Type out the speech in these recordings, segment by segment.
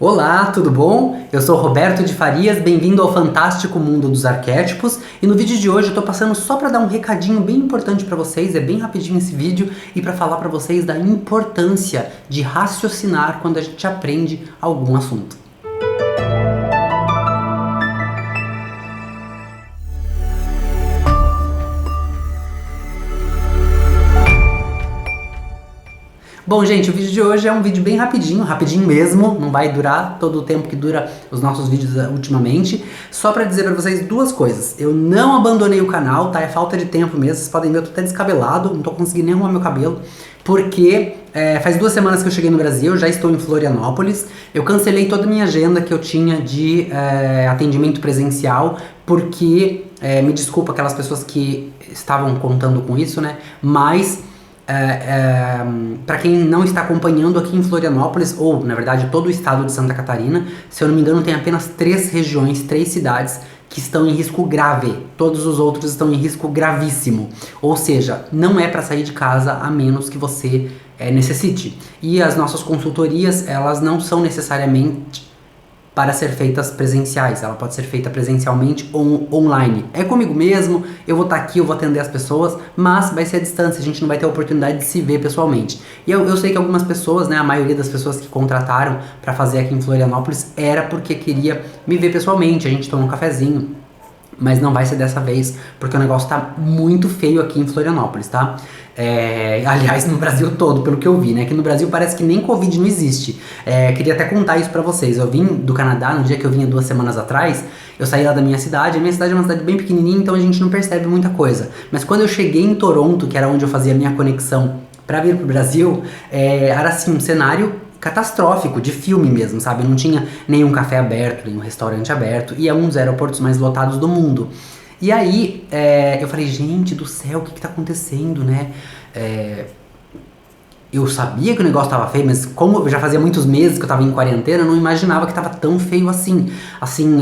Olá, tudo bom? Eu sou Roberto de Farias, bem-vindo ao fantástico mundo dos arquétipos. E no vídeo de hoje eu tô passando só para dar um recadinho bem importante para vocês, é bem rapidinho esse vídeo, e para falar para vocês da importância de raciocinar quando a gente aprende algum assunto. Bom, gente, o vídeo de hoje é um vídeo bem rapidinho, rapidinho mesmo, não vai durar todo o tempo que dura os nossos vídeos ultimamente, só pra dizer pra vocês duas coisas. Eu não abandonei o canal, tá? É falta de tempo mesmo, vocês podem ver, eu tô até descabelado, não tô conseguindo nem arrumar meu cabelo, porque faz 2 semanas que eu cheguei no Brasil, já estou em Florianópolis, eu cancelei toda a minha agenda que eu tinha de atendimento presencial, porque, me desculpa aquelas pessoas que estavam contando com isso, né, mas... para quem não está acompanhando, aqui em Florianópolis, ou na verdade todo o estado de Santa Catarina, se eu não me engano tem apenas 3 regiões, 3 cidades que estão em risco grave, todos os outros estão em risco gravíssimo, ou seja, não é para sair de casa a menos que você necessite. E as nossas consultorias, elas não são necessariamente para ser feitas presenciais, ela pode ser feita presencialmente ou online. É comigo mesmo, eu vou estar aqui, eu vou atender as pessoas, mas vai ser à distância, a gente não vai ter a oportunidade de se ver pessoalmente. E eu sei que algumas pessoas, né, a maioria das pessoas que contrataram para fazer aqui em Florianópolis era porque queria me ver pessoalmente, a gente toma um cafezinho. Mas não vai ser dessa vez, porque o negócio tá muito feio aqui em Florianópolis, tá? Aliás, no Brasil todo, pelo que eu vi, né? Aqui no Brasil parece que nem Covid não existe. Queria até contar isso pra vocês. Eu vim do Canadá, no dia que eu vinha 2 semanas atrás, eu saí lá da minha cidade. A minha cidade é uma cidade bem pequenininha, então a gente não percebe muita coisa. Mas quando eu cheguei em Toronto, que era onde eu fazia a minha conexão pra vir pro Brasil, era assim, um cenário catastrófico, de filme mesmo, sabe? Não tinha nenhum café aberto, nenhum restaurante aberto, e é um dos aeroportos mais lotados do mundo. E aí, eu falei, gente do céu, o que tá acontecendo, né? Eu sabia que o negócio tava feio, mas como já fazia muitos meses que eu tava em quarentena, eu não imaginava que tava tão feio assim. Assim,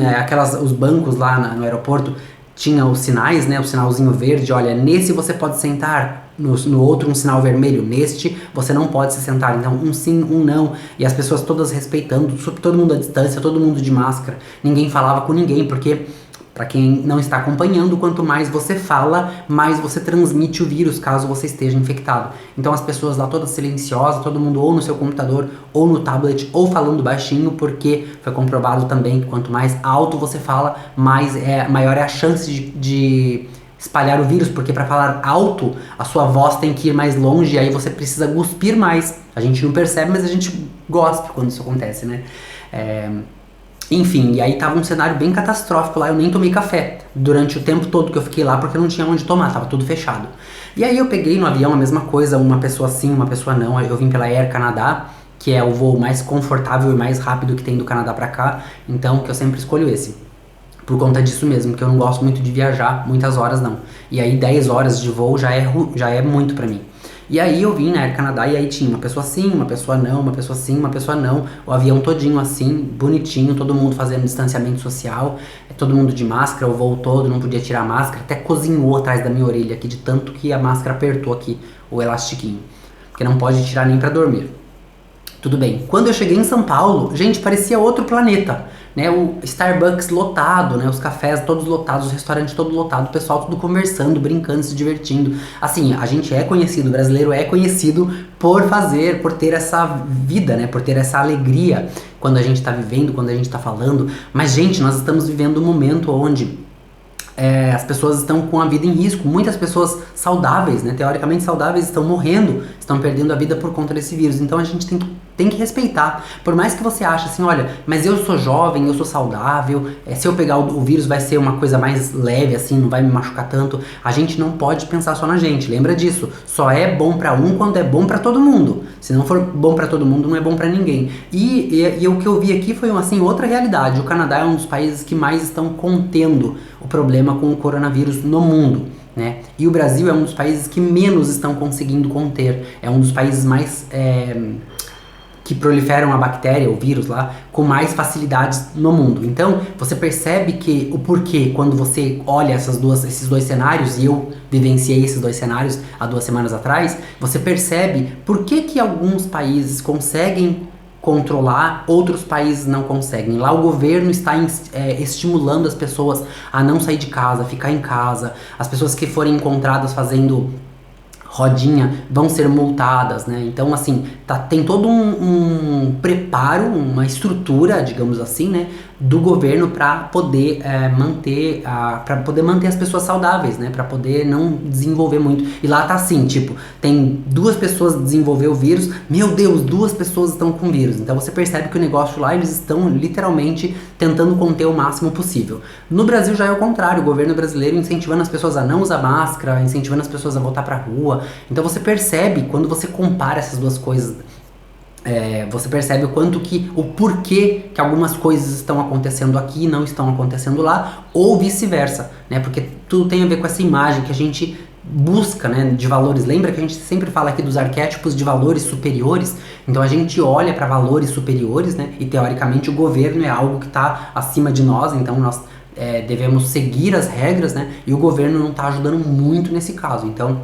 os bancos lá no aeroporto tinha os sinais, né? O sinalzinho verde, olha, nesse você pode sentar, no outro um sinal vermelho, neste você não pode se sentar, então um sim, um não, e as pessoas todas respeitando, todo mundo à distância, todo mundo de máscara, ninguém falava com ninguém, porque para quem não está acompanhando, quanto mais você fala, mais você transmite o vírus, caso você esteja infectado. Então as pessoas lá todas silenciosas, todo mundo ou no seu computador, ou no tablet, ou falando baixinho, porque foi comprovado também que quanto mais alto você fala, maior é a chance de espalhar o vírus, porque para falar alto, a sua voz tem que ir mais longe, e aí você precisa cuspir mais. A gente não percebe, mas a gente gospe quando isso acontece, né? Enfim, e aí tava um cenário bem catastrófico lá, eu nem tomei café durante o tempo todo que eu fiquei lá, porque não tinha onde tomar, tava tudo fechado. E aí eu peguei no avião a mesma coisa, uma pessoa sim, uma pessoa não, eu vim pela Air Canada, que é o voo mais confortável e mais rápido que tem do Canadá pra cá, então que eu sempre escolho esse. Por conta disso mesmo, que eu não gosto muito de viajar muitas horas não. E aí 10 horas de voo já é muito pra mim. E aí eu vim na Air Canada e aí tinha uma pessoa sim, uma pessoa não, uma pessoa sim, uma pessoa não. O avião todinho assim, bonitinho, todo mundo fazendo distanciamento social, todo mundo de máscara, o voo todo, não podia tirar a máscara. Até cozinhou atrás da minha orelha aqui, de tanto que a máscara apertou aqui, o elastiquinho. Porque não pode tirar nem pra dormir. Tudo bem. Quando eu cheguei em São Paulo, gente, parecia outro planeta, né? O Starbucks lotado, né? Os cafés todos lotados, os restaurantes todos lotados, o pessoal tudo conversando, brincando, se divertindo. Assim, a gente é conhecido, o brasileiro é conhecido por ter essa vida, né? Por ter essa alegria quando a gente tá vivendo, quando a gente tá falando. Mas, gente, nós estamos vivendo um momento onde as pessoas estão com a vida em risco. Muitas pessoas saudáveis, né, teoricamente saudáveis, estão morrendo, estão perdendo a vida por conta desse vírus. Então a gente tem que respeitar. Por mais que você ache assim, olha, mas eu sou jovem, eu sou saudável, se eu pegar o vírus vai ser uma coisa mais leve, assim, não vai me machucar tanto. A gente não pode pensar só na gente, lembra disso. Só é bom pra um quando é bom pra todo mundo. Se não for bom pra todo mundo, não é bom pra ninguém. E o que eu vi aqui foi, assim, outra realidade. O Canadá é um dos países que mais estão contendo o problema com o coronavírus no mundo, né? E o Brasil é um dos países que menos estão conseguindo conter. É um dos países mais que proliferam a bactéria, o vírus lá, com mais facilidades no mundo. Então, você percebe que o porquê, quando você olha esses 2 cenários, e eu vivenciei esses 2 cenários há 2 semanas atrás, você percebe por que alguns países conseguem controlar, outros países não conseguem. Lá o governo está estimulando as pessoas a não sair de casa, ficar em casa. As pessoas que forem encontradas fazendo rodinha vão ser multadas, né? Então, assim, tem todo um preparo, uma estrutura, digamos assim, né, do governo para poder manter as pessoas saudáveis, né, para poder não desenvolver muito. E lá tá assim, tipo, tem 2 pessoas desenvolveu o vírus, meu Deus, 2 pessoas estão com vírus. Então você percebe que o negócio lá, eles estão literalmente tentando conter o máximo possível. No Brasil já é o contrário, o governo brasileiro incentivando as pessoas a não usar máscara, incentivando as pessoas a voltar pra rua. Então você percebe, quando você compara essas duas coisas, você percebe o porquê que algumas coisas estão acontecendo aqui e não estão acontecendo lá, ou vice-versa, né? Porque tudo tem a ver com essa imagem que a gente busca, né, de valores. Lembra que a gente sempre fala aqui dos arquétipos de valores superiores? Então a gente olha para valores superiores, né? E teoricamente o governo é algo que está acima de nós, então nós devemos seguir as regras, né? E o governo não está ajudando muito nesse caso. Então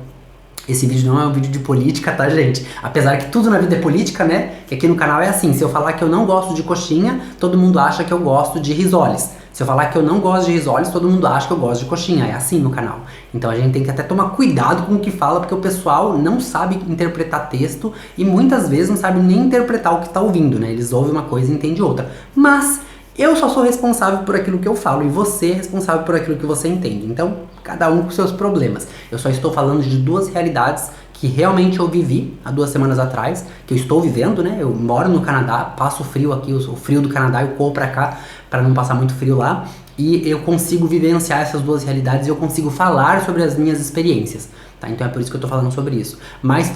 esse vídeo não é um vídeo de política, tá, gente? Apesar que tudo na vida é política, né? Que aqui no canal é assim, se eu falar que eu não gosto de coxinha, todo mundo acha que eu gosto de risoles. Se eu falar que eu não gosto de risoles, todo mundo acha que eu gosto de coxinha. É assim no canal. Então a gente tem que até tomar cuidado com o que fala, porque o pessoal não sabe interpretar texto e muitas vezes não sabe nem interpretar o que tá ouvindo, né? Eles ouvem uma coisa e entendem outra. Mas eu só sou responsável por aquilo que eu falo e você é responsável por aquilo que você entende. Então, cada um com seus problemas. Eu só estou falando de 2 realidades que realmente eu vivi há 2 semanas atrás, que eu estou vivendo, né? Eu moro no Canadá, passo frio aqui, o frio do Canadá, eu corro pra cá para não passar muito frio lá, e eu consigo vivenciar essas 2 realidades e eu consigo falar sobre as minhas experiências, tá? Então é por isso que eu tô falando sobre isso. Mas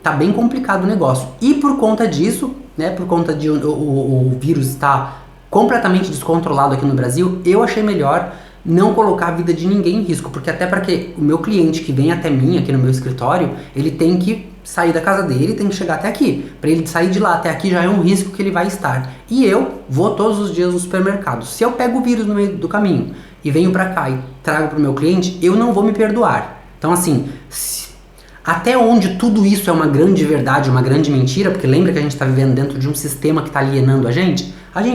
tá bem complicado o negócio. E por conta disso, né, por conta de o vírus estar completamente descontrolado aqui no Brasil, eu achei melhor não colocar a vida de ninguém em risco, porque até para que o meu cliente que vem até mim, aqui no meu escritório, ele tem que sair da casa dele, tem que chegar até aqui. Para ele sair de lá até aqui já é um risco que ele vai estar. E eu vou todos os dias no supermercado. Se eu pego o vírus no meio do caminho e venho para cá e trago para o meu cliente, eu não vou me perdoar. Então assim, até onde tudo isso é uma grande verdade, uma grande mentira, porque lembra que a gente está vivendo dentro de um sistema que está alienando a gente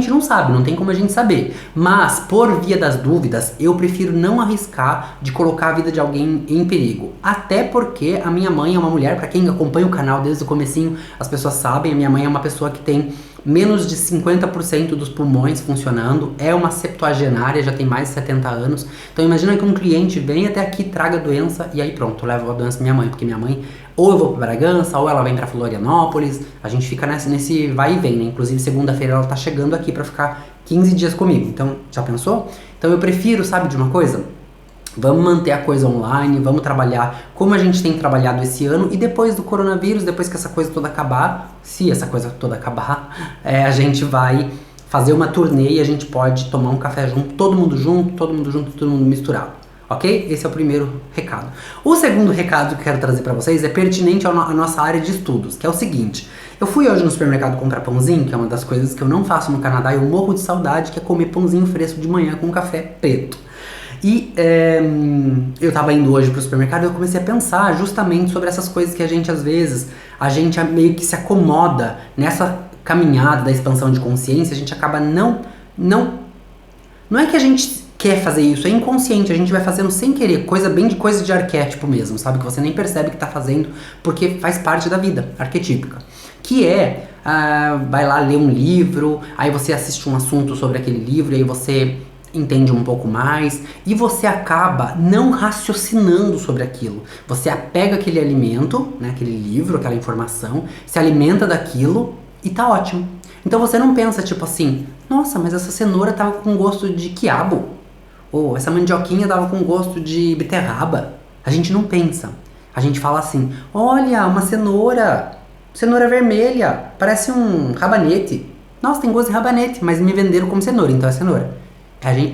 não sabe, não tem como a gente saber. Mas, por via das dúvidas, eu prefiro não arriscar de colocar a vida de alguém em perigo. Até porque a minha mãe é uma mulher, para quem acompanha o canal desde o comecinho, as pessoas sabem, a minha mãe é uma pessoa que tem menos de 50% dos pulmões funcionando, é uma septuagenária, já tem mais de 70 anos. Então imagina que um cliente vem até aqui, traga a doença e aí pronto, leva a doença pra minha mãe, porque minha mãe ou eu vou pra Bragança, ou ela vem pra Florianópolis, a gente fica nesse vai e vem, né? Inclusive segunda-feira ela tá chegando aqui pra ficar 15 dias comigo, então já pensou? Então eu prefiro, sabe de uma coisa? Vamos manter a coisa online, vamos trabalhar como a gente tem trabalhado esse ano e depois do coronavírus, depois que essa coisa toda acabar, se essa coisa toda acabar, a gente vai fazer uma turnê e a gente pode tomar um café junto, todo mundo junto, todo mundo misturado, ok? Esse é o primeiro recado. O segundo recado que eu quero trazer pra vocês é pertinente à nossa área de estudos, que é o seguinte: eu fui hoje no supermercado comprar pãozinho, que é uma das coisas que eu não faço no Canadá e eu morro de saudade, que é comer pãozinho fresco de manhã com café preto. E eu tava indo hoje pro supermercado e eu comecei a pensar justamente sobre essas coisas que a gente, às vezes, a gente meio que se acomoda nessa caminhada da expansão de consciência, a gente acaba não é que a gente quer fazer isso, é inconsciente, a gente vai fazendo sem querer, coisa de arquétipo mesmo, sabe? Que você nem percebe que tá fazendo, porque faz parte da vida arquetípica. Que vai lá ler um livro, aí você assiste um assunto sobre aquele livro, e aí você entende um pouco mais e você acaba não raciocinando sobre aquilo. Você apega aquele alimento, né, aquele livro, aquela informação, se alimenta daquilo e tá ótimo. Então você não pensa tipo assim, nossa, mas essa cenoura tava com gosto de quiabo, ou essa mandioquinha tava com gosto de beterraba. A gente não pensa. A gente fala assim, olha, uma cenoura vermelha, parece um rabanete. Nossa, tem gosto de rabanete, mas me venderam como cenoura, então é cenoura.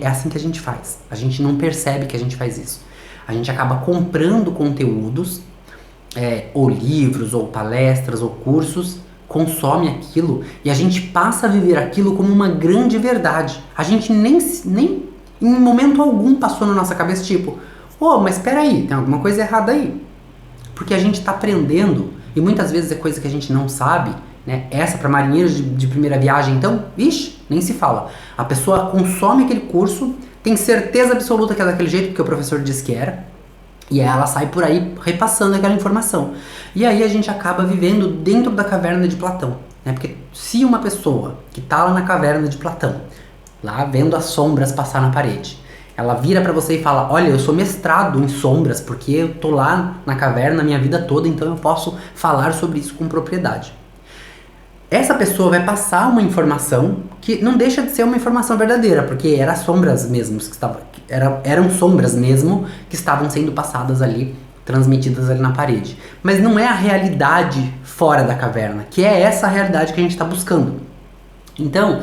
É assim que a gente faz. A gente não percebe que a gente faz isso. A gente acaba comprando conteúdos, ou livros, ou palestras, ou cursos, consome aquilo e a gente passa a viver aquilo como uma grande verdade. A gente nem em momento algum passou na nossa cabeça tipo, mas peraí, tem alguma coisa errada aí. Porque a gente tá aprendendo, e muitas vezes é coisa que a gente não sabe, né? Essa para marinheiros de primeira viagem, então, ixi, nem se fala. A pessoa consome aquele curso, tem certeza absoluta que é daquele jeito, porque o professor disse que era, e ela sai por aí repassando aquela informação. E aí a gente acaba vivendo dentro da caverna de Platão, né? Porque se uma pessoa que está lá na caverna de Platão, lá vendo as sombras passar na parede, ela vira pra você e fala, olha, eu sou mestrado em sombras, porque eu tô lá na caverna a minha vida toda, então eu posso falar sobre isso com propriedade. Essa pessoa vai passar uma informação que não deixa de ser uma informação verdadeira, porque eram sombras mesmo eram sombras mesmo que estavam sendo passadas ali, transmitidas ali na parede. Mas não é a realidade fora da caverna, que é essa realidade que a gente está buscando. Então,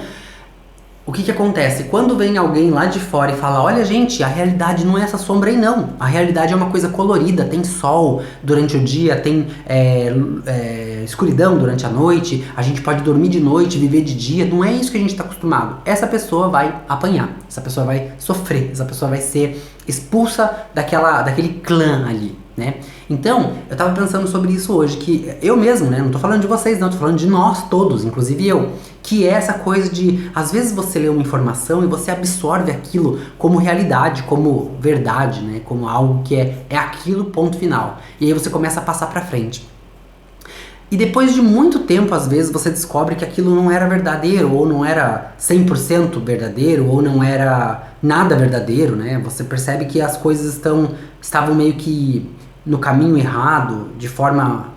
o que acontece? Quando vem alguém lá de fora e fala, olha gente, a realidade não é essa sombra aí não. A realidade é uma coisa colorida, tem sol durante o dia, tem escuridão durante a noite, a gente pode dormir de noite, viver de dia, não é isso que a gente está acostumado. Essa pessoa vai apanhar, essa pessoa vai sofrer, essa pessoa vai ser expulsa daquele clã ali, né? Então, eu tava pensando sobre isso hoje, que eu mesmo, né, não tô falando de vocês não, tô falando de nós todos, inclusive eu, que é essa coisa de, às vezes você lê uma informação e você absorve aquilo como realidade, como verdade, né, como algo que é aquilo, ponto final, e aí você começa a passar pra frente. E depois de muito tempo, às vezes, você descobre que aquilo não era verdadeiro, ou não era 100% verdadeiro, ou não era nada verdadeiro, né? Você percebe que as coisas estavam meio que no caminho errado, de forma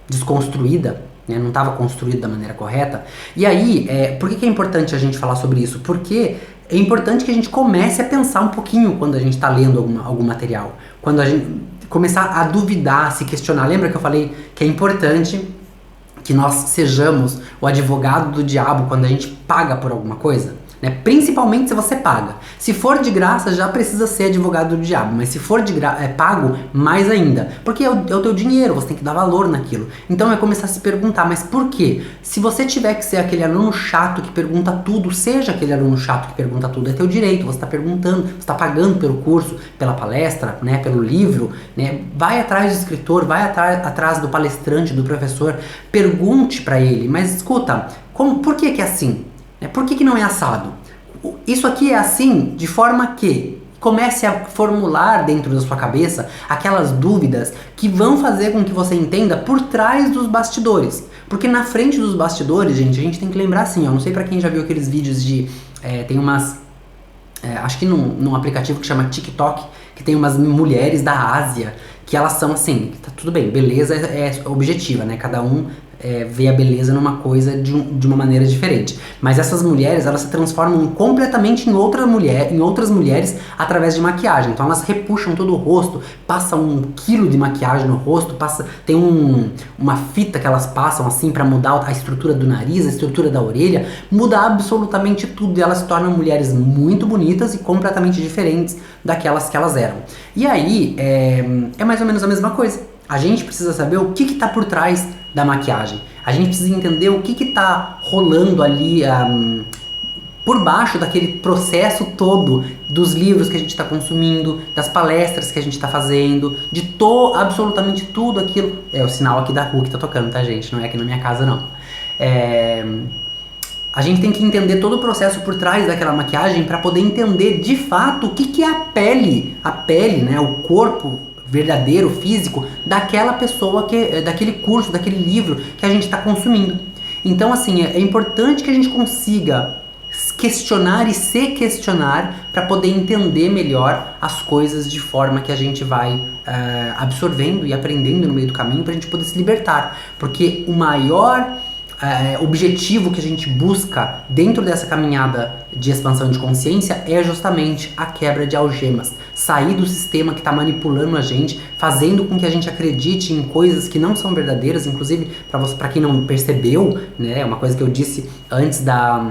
desconstruída, né? Não estava construído da maneira correta. E aí, por que é importante a gente falar sobre isso? Porque é importante que a gente comece a pensar um pouquinho quando a gente está lendo algum material. Quando a gente começar a duvidar, a se questionar. Lembra que eu falei que é importante que nós sejamos o advogado do diabo quando a gente paga por alguma coisa? Né? Principalmente se você paga. Se for de graça, já precisa ser advogado do diabo, mas se for pago, mais ainda. Porque é o teu dinheiro, você tem que dar valor naquilo. Então é começar a se perguntar, mas por quê? Se você tiver que ser aquele aluno chato que pergunta tudo, seja aquele aluno chato que pergunta tudo, é teu direito, você está perguntando, você está pagando pelo curso, pela palestra, né, pelo livro, né? Vai atrás do escritor, vai atrás do palestrante, do professor, pergunte para ele, mas escuta, por que é assim? Por que não é assado? Isso aqui é assim de forma que comece a formular dentro da sua cabeça aquelas dúvidas que vão fazer com que você entenda por trás dos bastidores. Porque na frente dos bastidores, gente, a gente tem que lembrar assim, ó, não sei pra quem já viu aqueles vídeos de... tem umas... acho que num aplicativo que chama TikTok, que tem umas mulheres da Ásia, que elas são assim, tá tudo bem, beleza é objetiva, né? Cada um vê a beleza numa coisa de uma maneira diferente. Mas essas mulheres, elas se transformam completamente em outras mulheres através de maquiagem. Então elas repuxam todo o rosto, passam 1 quilo de maquiagem no rosto, tem uma fita que elas passam assim para mudar a estrutura do nariz, a estrutura da orelha, muda absolutamente tudo e elas se tornam mulheres muito bonitas e completamente diferentes daquelas que elas eram. E aí, é mais ou menos a mesma coisa. A gente precisa saber o que está por trás da maquiagem. A gente precisa entender o que está rolando ali por baixo daquele processo todo dos livros que a gente está consumindo, das palestras que a gente está fazendo, de absolutamente tudo aquilo. É o sinal aqui da rua que está tocando, tá, gente? Não é aqui na minha casa, não. A gente tem que entender todo o processo por trás daquela maquiagem para poder entender de fato o que é a pele, né, o corpo verdadeiro, físico, daquela pessoa, daquele curso, daquele livro que a gente está consumindo. Então, assim, é importante que a gente consiga questionar e se questionar para poder entender melhor as coisas de forma que a gente vai absorvendo e aprendendo no meio do caminho para a gente poder se libertar. Porque o maior objetivo que a gente busca dentro dessa caminhada de expansão de consciência é justamente a quebra de algemas, sair do sistema que está manipulando a gente, fazendo com que a gente acredite em coisas que não são verdadeiras. Inclusive, para quem não percebeu, né, uma coisa que eu disse antes da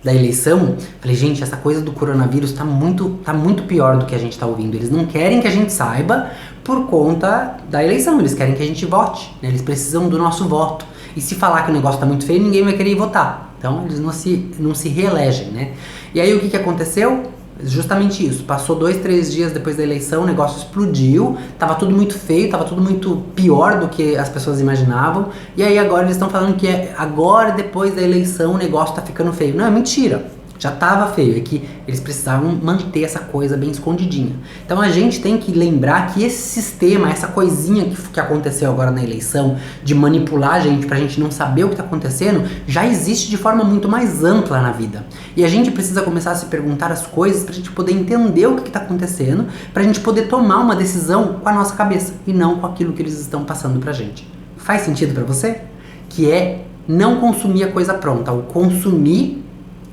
eleição, falei, gente, essa coisa do coronavírus tá muito pior do que a gente tá ouvindo. Eles não querem que a gente saiba por conta da eleição, eles querem que a gente vote, né? Eles precisam do nosso voto. E se falar que o negócio tá muito feio, ninguém vai querer ir votar. Então eles não se reelegem, né? E aí o que aconteceu? Justamente isso. Passou 2, 3 dias depois da eleição, o negócio explodiu, tava tudo muito feio, tava tudo muito pior do que as pessoas imaginavam. E aí agora eles estão falando que agora, depois da eleição, o negócio tá ficando feio. Não, é mentira. Já tava feio, é que eles precisavam manter essa coisa bem escondidinha. Então a gente tem que lembrar que esse sistema, essa coisinha que aconteceu agora na eleição, de manipular a gente pra gente não saber o que tá acontecendo, já existe de forma muito mais ampla na vida. E a gente precisa começar a se perguntar as coisas pra gente poder entender o que tá acontecendo, pra gente poder tomar uma decisão com a nossa cabeça e não com aquilo que eles estão passando pra gente. Faz sentido pra você? Que é não consumir a coisa pronta, o consumir,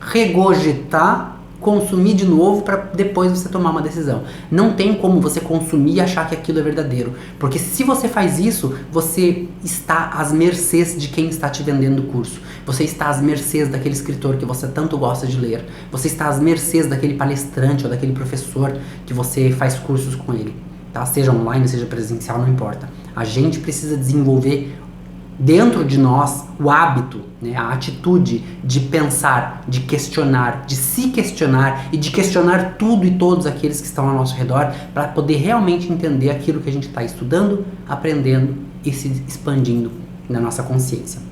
regurgitar, consumir de novo para depois você tomar uma decisão. Não tem como você consumir e achar que aquilo é verdadeiro, porque se você faz isso, você está às mercês de quem está te vendendo o curso. Você está às mercês daquele escritor que você tanto gosta de ler. Você está às mercês daquele palestrante ou daquele professor que você faz cursos com ele, tá? Seja online, seja presencial, não importa. A gente precisa desenvolver dentro de nós o hábito, né, a atitude de pensar, de questionar, de se questionar e de questionar tudo e todos aqueles que estão ao nosso redor para poder realmente entender aquilo que a gente está estudando, aprendendo e se expandindo na nossa consciência.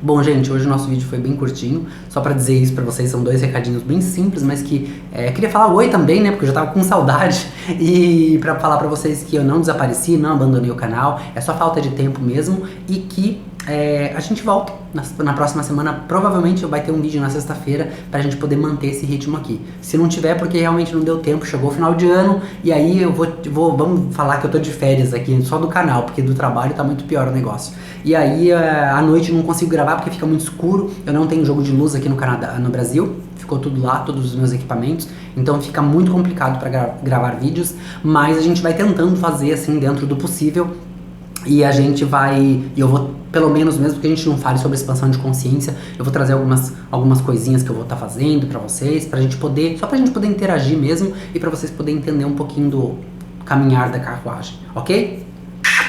Bom, gente, hoje o nosso vídeo foi bem curtinho, só pra dizer isso pra vocês, são 2 recadinhos bem simples, mas que queria falar oi também, né, porque eu já tava com saudade, e pra falar pra vocês que eu não desapareci, não abandonei o canal, é só falta de tempo mesmo, e que a gente volta na próxima semana, provavelmente vai ter um vídeo na sexta-feira pra gente poder manter esse ritmo aqui. Se não tiver, porque realmente não deu tempo, chegou o final de ano, e aí vamos falar que eu tô de férias aqui, só do canal, porque do trabalho tá muito pior o negócio. E aí à noite não consigo gravar porque fica muito escuro, eu não tenho jogo de luz aqui no Canadá, no Brasil, ficou tudo lá, todos os meus equipamentos, então fica muito complicado para gravar vídeos, mas a gente vai tentando fazer assim dentro do possível. E a gente vai, eu vou, pelo menos mesmo que a gente não fale sobre expansão de consciência, eu vou trazer algumas coisinhas que eu vou estar fazendo pra vocês, pra gente poder, só pra gente poder interagir mesmo e pra vocês poderem entender um pouquinho do caminhar da carruagem, ok?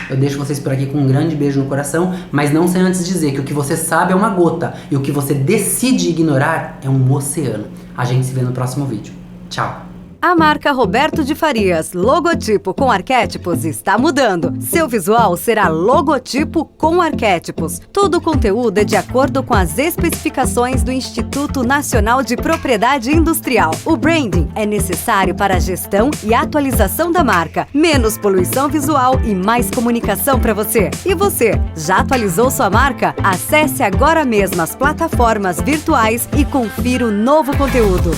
Eu deixo vocês por aqui com um grande beijo no coração, mas não sem antes dizer que o que você sabe é uma gota e o que você decide ignorar é um oceano. A gente se vê no próximo vídeo. Tchau! A marca Roberto de Farias, logotipo com arquétipos, está mudando. Seu visual será logotipo com arquétipos. Todo o conteúdo é de acordo com as especificações do Instituto Nacional de Propriedade Industrial. O branding é necessário para a gestão e atualização da marca. Menos poluição visual e mais comunicação para você. E você, já atualizou sua marca? Acesse agora mesmo as plataformas virtuais e confira o novo conteúdo.